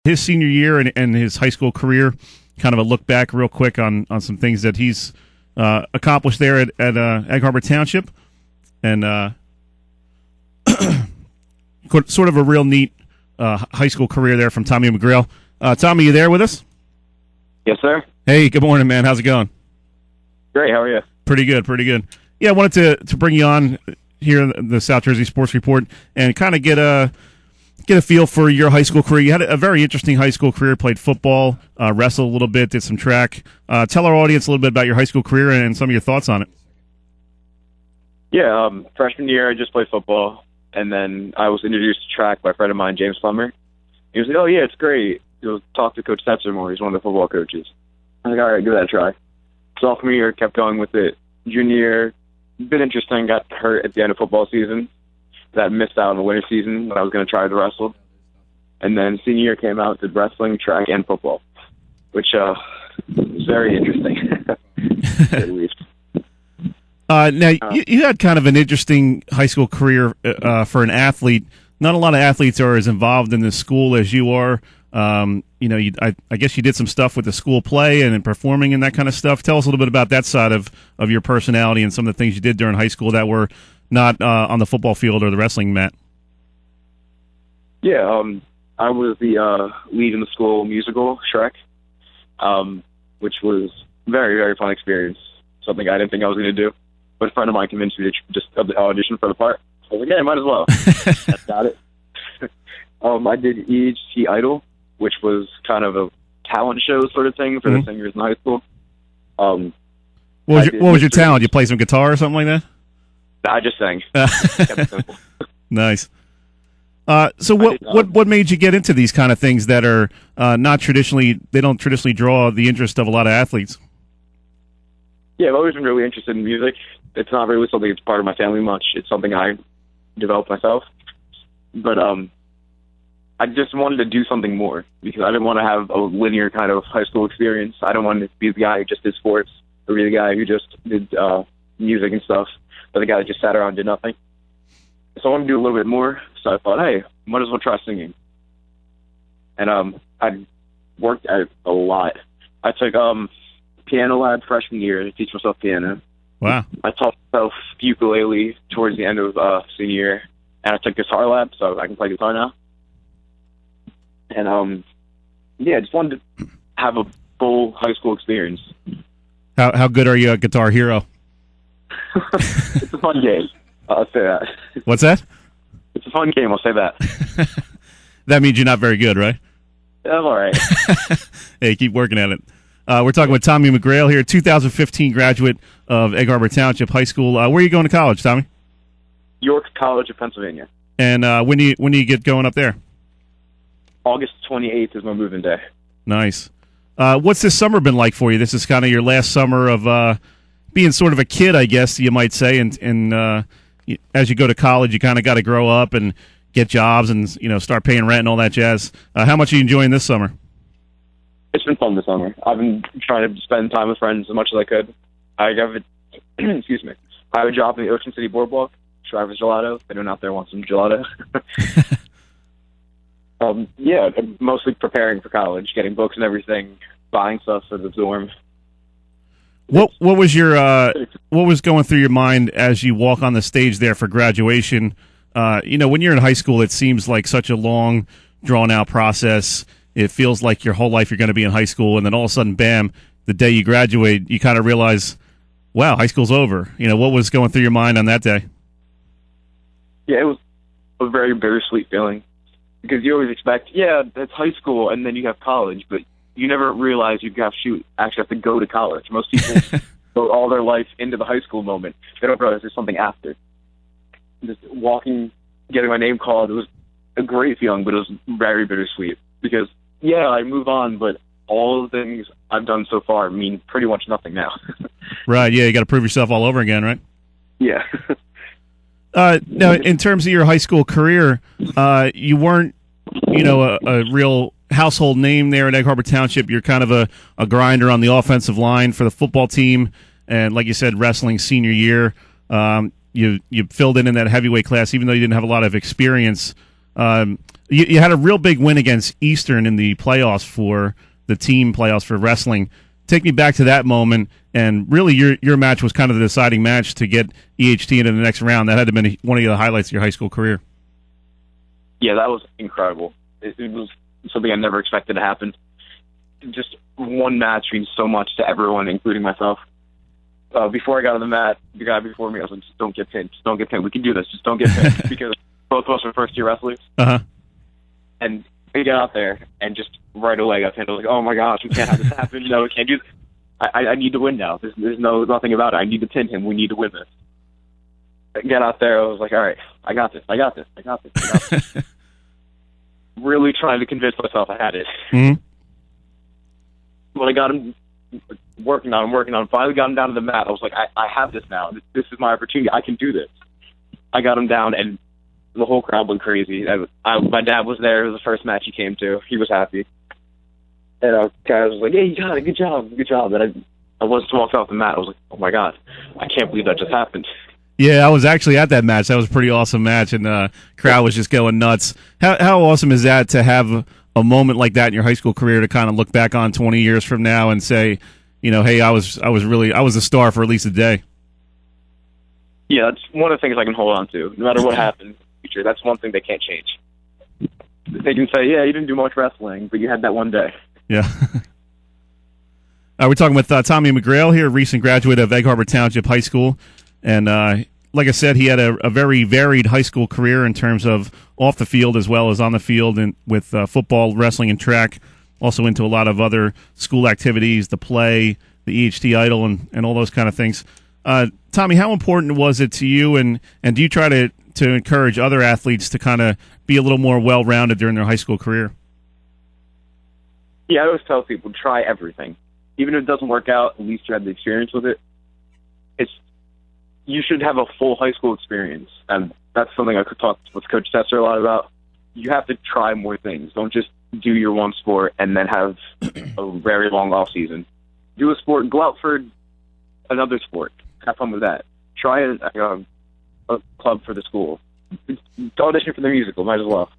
his senior year and his high school career, kind of a look back real quick on some things that he's accomplished there at Egg Harbor Township, and sort of a real neat high school career there from Tommy McGrail. Tommy, you there with us? Yes, sir. Hey, good morning, man. How's it going? Great. How are you? Pretty good, pretty good. Yeah, I wanted to bring you on here in the South Jersey Sports Report and kind of get a feel for your high school career. You had a very interesting high school career, played football, wrestled a little bit, did some track. Tell our audience a little bit about your high school career and some of your thoughts on it. Yeah, freshman year I just played football, and then I was introduced to track by a friend of mine, James Plummer. He was like, "Oh yeah, it's great. You'll talk to Coach Setzer more. He's one of the football coaches." I was like, "All right, give that a try." Sophomore year, kept going with it. Junior year, been interesting. Got hurt at the end of football season. That missed out on the winter season when I was going to try to wrestle. And then senior year came out, did wrestling, track, and football, which was very interesting. At least. Now, you had kind of an interesting high school career for an athlete. Not a lot of athletes are as involved in the school as you are. I guess you did some stuff with the school play and in performing and that kind of stuff. Tell us a little bit about that side of your personality and some of the things you did during high school that were not on the football field or the wrestling mat. Yeah, I was the lead in the school musical, Shrek, which was very, very fun experience. Something I didn't think I was going to do. But a friend of mine convinced me to just audition for the part. I was like, yeah, might as well. That's got it. I did EHT Idol, which was kind of a talent show sort of thing for the singers in high school. What was your talent? You play some guitar or something like that? I just sang. Nice. So what made you get into these kind of things that are not traditionally, they don't traditionally draw the interest of a lot of athletes? Yeah, I've always been really interested in music. It's not really something that's part of my family much. It's something I developed myself. But I just wanted to do something more because I didn't want to have a linear kind of high school experience. I don't want to be the guy who just did sports or be the guy who just did music and stuff, but the guy that just sat around and did nothing. So I wanted to do a little bit more, so I thought, hey, might as well try singing. And I worked at it a lot. I took piano lab freshman year to teach myself piano. Wow. I taught myself ukulele towards the end of senior year, and I took guitar lab, so I can play guitar now. And I just wanted to have a full high school experience. How good are you at Guitar Hero? It's a fun game. I'll say that. What's that? It's a fun game. I'll say that. That means you're not very good, right? I'm all right. Hey, keep working at it. We're talking with Tommy McGrail here, 2015 graduate of Egg Harbor Township High School. Where are you going to college, Tommy? York College of Pennsylvania. And when do you get going up there? August 28th is my moving day. Nice. What's this summer been like for you? This is kind of your last summer of being sort of a kid, I guess you might say. And as you go to college, you kind of got to grow up and get jobs and start paying rent and all that jazz. How much are you enjoying this summer? It's been fun this summer. I've been trying to spend time with friends as much as I could. I have excuse me. I have a job in the Ocean City Boardwalk, Shriver's Gelato. If anyone out there wants some gelato. I'm mostly preparing for college, getting books and everything, buying stuff for the dorm. What was your what was going through your mind as you walk on the stage there for graduation? When you're in high school, it seems like such a long, drawn out process. It feels like your whole life you're going to be in high school, and then all of a sudden, bam, the day you graduate, you kind of realize, wow, high school's over. What was going through your mind on that day? Yeah, it was a very bittersweet feeling because you always expect, that's high school, and then you have college, but you never realize you actually have to go to college. Most people go all their life into the high school moment. They don't realize there's something after. Just walking, getting my name called, it was a great feeling, but it was very bittersweet because, I move on, but all the things I've done so far mean pretty much nothing now. Right, yeah, you got to prove yourself all over again, right? Yeah. Now, in terms of your high school career, you weren't, a real household name there at Egg Harbor Township. You're kind of a grinder on the offensive line for the football team, and like you said, wrestling senior year. You filled in that heavyweight class, even though you didn't have a lot of experience. You had a real big win against Eastern in the playoffs for the team playoffs for wrestling. Take me back to that moment, and really your match was kind of the deciding match to get EHT into the next round. That had to have been one of the highlights of your high school career. Yeah, that was incredible. It was something I never expected to happen. Just one match means so much to everyone, including myself. Before I got on the mat, the guy before me, I was like, just don't get pinned. Just don't get pinned. We can do this. Just don't get pinned. Because both of us were first-year wrestlers. Uh-huh. And we got out there, and just right away got pinned. I was like, oh, my gosh, we can't have this happen. No, we can't do this. I need to win now. There's nothing about it. I need to pin him. We need to win this. I got out there. I was like, all right, I got this. Really trying to convince myself I had it. Mm-hmm. When I got him working on him, finally got him down to the mat, I was like, I have this now. This is my opportunity. I can do this. I got him down, and the whole crowd went crazy. My dad was there. It was the first match he came to. He was happy. And I was like, hey, you got it. Good job. And I was to walk off the mat. I was like, oh, my God. I can't believe that just happened. Yeah, I was actually at that match. That was a pretty awesome match, and the crowd was just going nuts. How awesome is that to have a moment like that in your high school career to kind of look back on 20 years from now and say, hey, I was a star for at least a day. Yeah, that's one of the things I can hold on to. No matter what happens in the future, that's one thing they can't change. They can say, yeah, you didn't do much wrestling, but you had that one day. Yeah. We're talking with Tommy McGrail here, a recent graduate of Egg Harbor Township High School. And like I said, he had a very varied high school career in terms of off the field as well as on the field, and with football, wrestling, and track. Also into a lot of other school activities, the play, the EHT Idol, and all those kind of things. Tommy, how important was it to you, and do you try to encourage other athletes to kind of be a little more well-rounded during their high school career? Yeah, I always tell people, try everything. Even if it doesn't work out, at least you have the experience with it. You should have a full high school experience, and that's something I could talk with Coach Setzer a lot about. You have to try more things. Don't just do your one sport and then have a very long off season. Do a sport. Go out for another sport. Have fun with that. Try a club for the school. Audition for the musical. Might as well.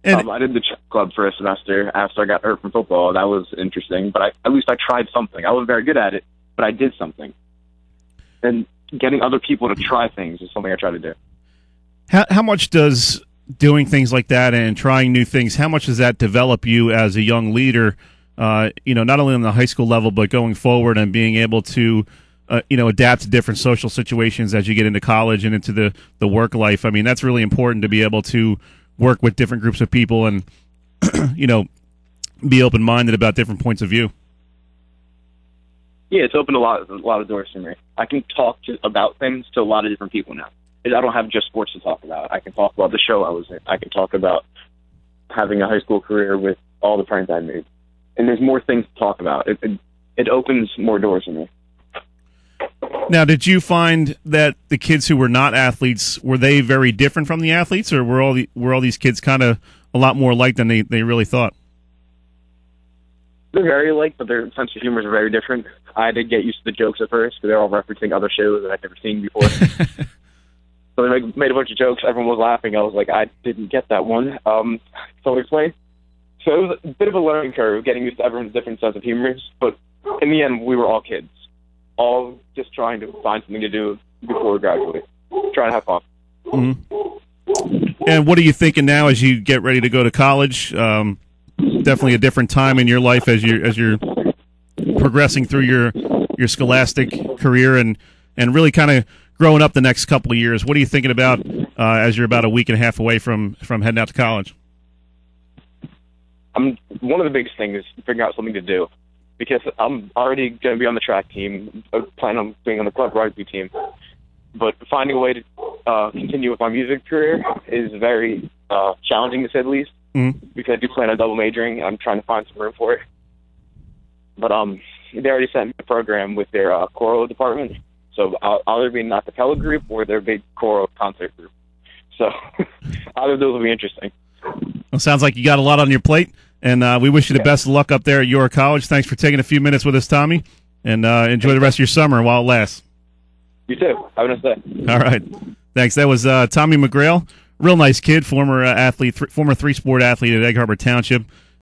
I did the chess club for a semester after I got hurt from football. That was interesting, but at least I tried something. I wasn't very good at it, but I did something. And getting other people to try things is something I try to do. How much does doing things like that and trying new things, how much does that develop you as a young leader, not only on the high school level, but going forward and being able to, adapt to different social situations as you get into college and into the work life? I mean, that's really important to be able to work with different groups of people and, be open-minded about different points of view. Yeah, it's opened a lot of doors for me. I can talk about things to a lot of different people now. I don't have just sports to talk about. I can talk about the show I was in. I can talk about having a high school career with all the friends I made. And there's more things to talk about. It opens more doors for me. Now, did you find that the kids who were not athletes, were they very different from the athletes, or were all these kids kind of a lot more alike than they really thought? They're very alike, but their sense of humor is very different. I had to get used to the jokes at first because they're all referencing other shows that I'd never seen before. So they made a bunch of jokes. Everyone was laughing. I was like, I didn't get that one. So explain. So it was a bit of a learning curve, getting used to everyone's different sense of humor. But in the end, we were all kids, all just trying to find something to do before we graduate, trying to have fun. Mm-hmm. And what are you thinking now as you get ready to go to college? Definitely a different time in your life as you're progressing through your scholastic career and really kind of growing up the next couple of years. What are you thinking about as you're about a week and a half away from heading out to college? One of the biggest things is figuring out something to do, because I'm already going to be on the track team. I plan on being on the club rugby team. But finding a way to continue with my music career is very challenging, to say the least. Mm-hmm. Because I do plan on double majoring. I'm trying to find some room for it. But they already sent me a program with their choral department. So I'll either be in the a cappella group or their big choral concert group. So either of those will be interesting. Well, sounds like you got a lot on your plate, and we wish you the best of luck up there at your college. Thanks for taking a few minutes with us, Tommy, and enjoy the rest of your summer while it lasts. You too. Have a nice day. All right. Thanks. That was Tommy McGrail, real nice kid, former athlete, former three-sport athlete at Egg Harbor Township.